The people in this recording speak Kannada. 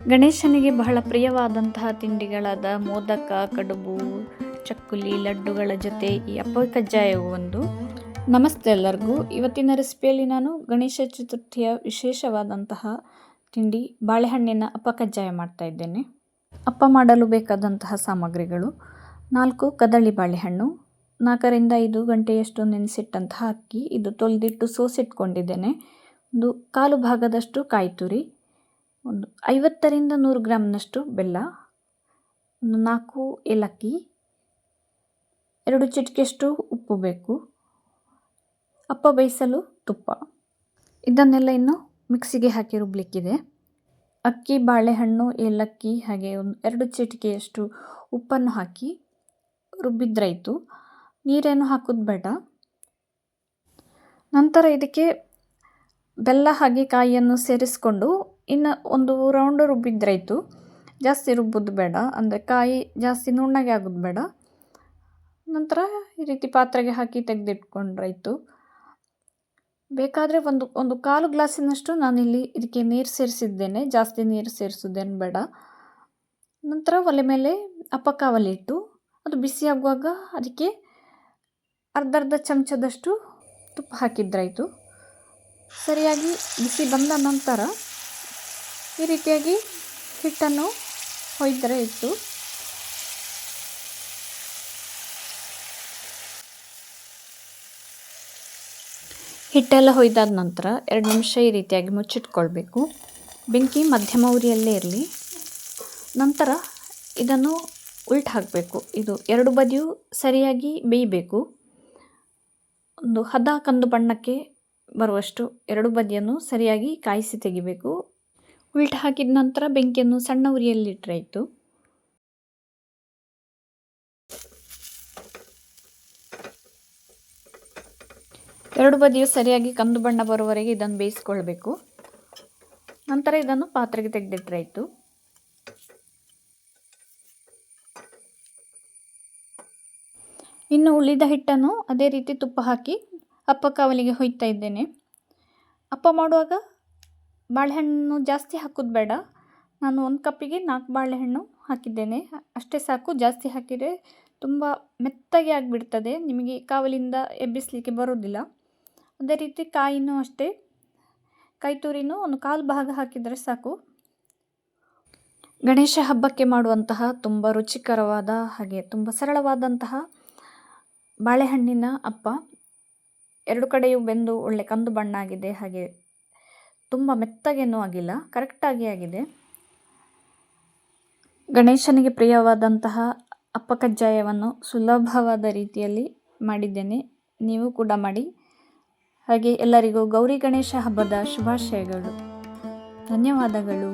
ಗಣೇಶನಿಗೆ ಬಹಳ ಪ್ರಿಯವಾದಂತಹ ತಿಂಡಿಗಳಾದ ಮೋದಕ, ಕಡುಬು, ಚಕ್ಕುಲಿ, ಲಡ್ಡುಗಳ ಜೊತೆ ಈ ಅಪ್ಪ ಕಜ್ಜಾಯವು ಒಂದು. ನಮಸ್ತೆ ಎಲ್ಲರಿಗೂ. ಇವತ್ತಿನ ರೆಸಿಪಿಯಲ್ಲಿ ನಾನು ಗಣೇಶ ಚತುರ್ಥಿಯ ವಿಶೇಷವಾದಂತಹ ತಿಂಡಿ ಬಾಳೆಹಣ್ಣಿನ ಅಪ್ಪ ಕಜ್ಜಾಯ ಮಾಡ್ತಾ ಇದ್ದೇನೆ. ಅಪ್ಪ ಮಾಡಲು ಬೇಕಾದಂತಹ ಸಾಮಗ್ರಿಗಳು: 4 ಕದಳಿ ಬಾಳೆಹಣ್ಣು, 4 ರಿಂದ 5 ಗಂಟೆಯಷ್ಟು ನೆನೆಸಿಟ್ಟಂತಹ ಅಕ್ಕಿ, ಇದು ತೊಳೆದಿಟ್ಟು ಸೋಸಿಟ್ಕೊಂಡಿದ್ದೇನೆ, ಒಂದು 1/4 ಭಾಗದಷ್ಟು ಕಾಯಿ ತುರಿ, ಒಂದು 50 ರಿಂದ 100 ಗ್ರಾಮ್ನಷ್ಟು ಬೆಲ್ಲ, ಒಂದು 4 ಏಲಕ್ಕಿ, 2 ಚಿಟಿಕೆಯಷ್ಟು ಉಪ್ಪು ಬೇಕು, ಅಪ್ಪ ಬೇಯಿಸಲು ತುಪ್ಪ. ಇದನ್ನೆಲ್ಲ ಇನ್ನು ಮಿಕ್ಸಿಗೆ ಹಾಕಿ ರುಬ್ಲಿಕ್ಕಿದೆ. ಅಕ್ಕಿ, ಬಾಳೆಹಣ್ಣು, ಏಲಕ್ಕಿ ಹಾಗೆ ಒಂದು 2 ಚಿಟಿಕೆಯಷ್ಟು ಉಪ್ಪನ್ನು ಹಾಕಿ ರುಬ್ಬಿದ್ರಾಯಿತು. ನೀರೇನು ಹಾಕೋದು ಬೇಡ. ನಂತರ ಇದಕ್ಕೆ ಬೆಲ್ಲ ಹಾಗೆ ಕಾಯಿಯನ್ನು ಸೇರಿಸ್ಕೊಂಡು ಇನ್ನು ಒಂದು ರೌಂಡು ರುಬ್ಬಿದ್ರಾಯಿತು. ಜಾಸ್ತಿ ರುಬ್ಬೋದು ಬೇಡ, ಅಂದರೆ ಕಾಯಿ ಜಾಸ್ತಿ ನುಣ್ಣಗೆ ಆಗೋದು ಬೇಡ. ನಂತರ ಈ ರೀತಿ ಪಾತ್ರೆಗೆ ಹಾಕಿ ತೆಗೆದಿಟ್ಕೊಂಡ್ರಾಯಿತು. ಬೇಕಾದರೆ ಒಂದು 1/4 ಗ್ಲಾಸಿನಷ್ಟು ನಾನಿಲ್ಲಿ ಇದಕ್ಕೆ ನೀರು ಸೇರಿಸಿದ್ದೇನೆ, ಜಾಸ್ತಿ ನೀರು ಸೇರಿಸೋದೇನು ಬೇಡ. ನಂತರ ಒಲೆ ಮೇಲೆ ಅಪ್ಪ ಕಾವಲಿ ಇಟ್ಟು ಅದು ಬಿಸಿಯಾಗುವಾಗ ಅದಕ್ಕೆ ಅರ್ಧ ಚಮಚದಷ್ಟು ತುಪ್ಪ ಹಾಕಿದ್ರಾಯಿತು. ಸರಿಯಾಗಿ ಬಿಸಿ ಬಂದ ನಂತರ ಈ ರೀತಿಯಾಗಿ ಹಿಟ್ಟನ್ನು ಹೊಯ್ದರೆ ಇತ್ತು. ಹಿಟ್ಟೆಲ್ಲ ಹೊಯ್ದಾದ ನಂತರ 2 ನಿಮಿಷ ಈ ರೀತಿಯಾಗಿ ಮುಚ್ಚಿಟ್ಕೊಳ್ಬೇಕು. ಬೆಂಕಿ ಮಧ್ಯಮ ಉರಿಯಲ್ಲೇ ಇರಲಿ. ನಂತರ ಇದನ್ನು ಉಲ್ಟು ಹಾಕಬೇಕು. ಇದು 2 ಬದಿಯೂ ಸರಿಯಾಗಿ ಬೇಯಬೇಕು. ಒಂದು ಹದ ಕಂದು ಬಣ್ಣಕ್ಕೆ ಬರುವಷ್ಟು 2 ಬದಿಯನ್ನು ಸರಿಯಾಗಿ ಕಾಯಿಸಿ ತೆಗಿಬೇಕು. ಉಲ್ಟು ಹಾಕಿದ ನಂತರ ಬೆಂಕಿಯನ್ನು ಸಣ್ಣ ಉರಿಯಲ್ಲಿಟ್ಟರಾಯಿತು. ಎರಡು ಬದಿಯು ಸರಿಯಾಗಿ ಕಂದು ಬಣ್ಣ ಬರುವವರೆಗೆ ಇದನ್ನು ಬೇಯಿಸ್ಕೊಳ್ಬೇಕು. ನಂತರ ಇದನ್ನು ಪಾತ್ರೆಗೆ ತೆಗೆದಿಟ್ಟರಾಯಿತು. ಇನ್ನು ಉಳಿದ ಹಿಟ್ಟನ್ನು ಅದೇ ರೀತಿ ತುಪ್ಪ ಹಾಕಿ ಅಪ್ಪ ಕಾವಲಿಗೆ ಹೊಯ್ತಾ ಇದ್ದೇನೆ. ಅಪ್ಪ ಮಾಡುವಾಗ ಬಾಳೆಹಣ್ಣು ಜಾಸ್ತಿ ಹಾಕೋದು ಬೇಡ. ನಾನು 1 ಕಪ್ಪಿಗೆ 4 ಬಾಳೆಹಣ್ಣು ಹಾಕಿದ್ದೇನೆ, ಅಷ್ಟೇ ಸಾಕು. ಜಾಸ್ತಿ ಹಾಕಿದರೆ ತುಂಬ ಮೆತ್ತಗೆ ಆಗಿಬಿಡ್ತದೆ, ನಿಮಗೆ ಕಾವಲಿಂದ ಎಬ್ಬಿಸಲಿಕ್ಕೆ ಬರೋದಿಲ್ಲ. ಅದೇ ರೀತಿ ಕಾಯಿನೂ ಅಷ್ಟೇ, ಕಾಯಿ ತುರಿನೂ ಒಂದು 1/4 ಭಾಗ ಹಾಕಿದರೆ ಸಾಕು. ಗಣೇಶ ಹಬ್ಬಕ್ಕೆ ಮಾಡುವಂತಹ ತುಂಬ ರುಚಿಕರವಾದ ಹಾಗೆ ತುಂಬ ಸರಳವಾದಂತಹ ಬಾಳೆಹಣ್ಣಿನ ಅಪ್ಪ. 2 ಕಡೆಯೂ ಬೆಂದು ಒಳ್ಳೆ ಕಂದು ಬಣ್ಣ ಆಗಿದೆ, ಹಾಗೆ ತುಂಬ ಮೆತ್ತಗೇನೂ ಆಗಿಲ್ಲ, ಕರೆಕ್ಟಾಗಿ ಆಗಿದೆ. ಗಣೇಶನಿಗೆ ಪ್ರಿಯವಾದಂತಹ ಅಪ್ಪ ಕಜ್ಜಾಯವನ್ನು ಸುಲಭವಾದ ರೀತಿಯಲ್ಲಿ ಮಾಡಿದ್ದೇನೆ. ನೀವು ಕೂಡ ಮಾಡಿ. ಹಾಗೆ ಎಲ್ಲರಿಗೂ ಗೌರಿ ಗಣೇಶ ಹಬ್ಬದ ಶುಭಾಶಯಗಳು. ಧನ್ಯವಾದಗಳು.